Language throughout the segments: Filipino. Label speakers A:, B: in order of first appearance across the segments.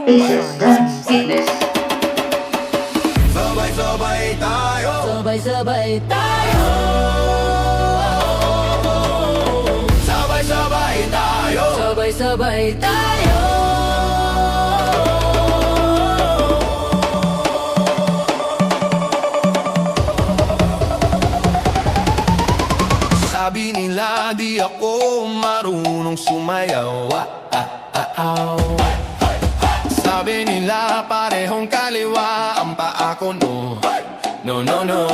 A: Fitness.
B: Sabay-sabay tayo.
C: Sabay-sabay tayo.
B: Sabay-sabay tayo.
C: Sabay-sabay tayo.
B: Sabi nila di ako marunong sumayaw. Sabi nila parehong kaliwa ang paa ko, no. No, no, no.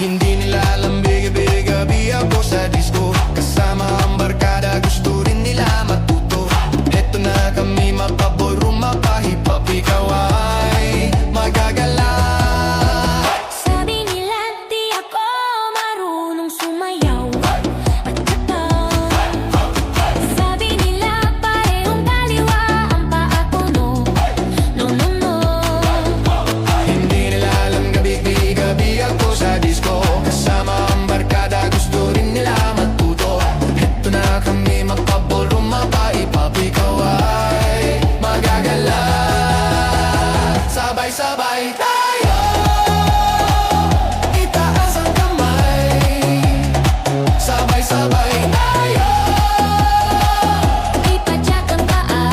B: Hindi nila alam bigabi ako sa disco. Kasama ang barkada, gusto rin nila matuto. Eto na kami magpaballroom, mapahip-hop, ikaw ay magagala.
D: Sabi nila di ako marunong sumayaw. At saka sabi nila parehong kaliwa ang paa ko, no. No, no, no.
B: Hindi nila alam gabi-gabi ako sa disco. Kasama ang barkada, gusto rin nila matuto. Eto na kami magpaballroom, mapahip-hop, ikaw ay magagala. Sabay-sabay tayo. Itaas ang kamay. Sabay-sabay tayo.
D: Ipadyak ang paa.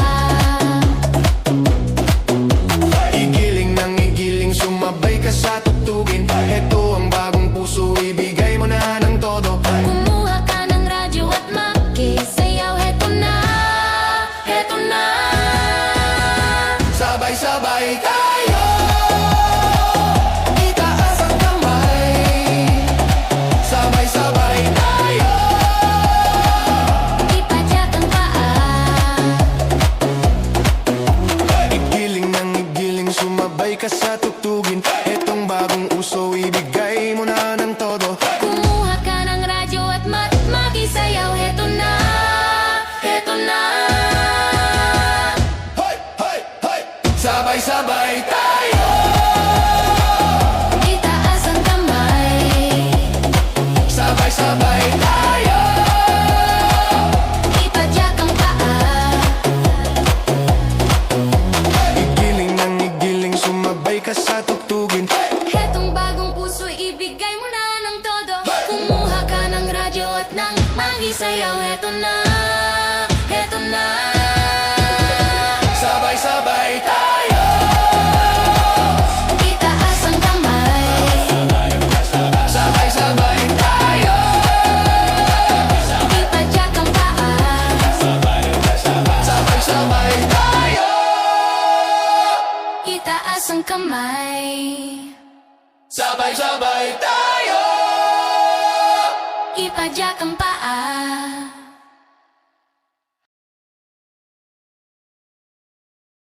B: Igiling ng igiling, sumabay ka sa tugtugin. Ito ang bagong puso, ibigay mo na ng todo.
D: Kumuha ka ng radyo at makisayaw. Heto na, heto na.
B: Sabay-sabay tayo. Itaas ang kamay. Sabay-sabay tayo.
D: Ipadyak ang paa.
B: Igiling ng igiling, sumabay ka sa tugtugin. Etong bagong uso, ibigay mo na ng todo.
D: Kumuha ka ng radyo at makisayaw. Heto na, heto na.
B: Hoy, hoy, hoy. Sabay-sabay tayo.
D: Itaas ang kamay.
B: Sabay-sabay tayo.
D: Ipadyak ang paa.
B: Igiling ng igiling, sumabay ka sa tugtugin.
D: Hetong bagong puso, ibigay mo na ng todo. Kumuha ka ng radyo at nang magisayaw. Heto na, heto na.
B: Sabay-sabay tayo.
D: Itaas ang kamay.
B: Sabay-sabay tayo.
D: Ipadyak ang paa.
B: Sabay-sabay tayo.
D: Itaas ang kamay.
B: Sabay-sabay tayo.
D: Ipadyak ang paa.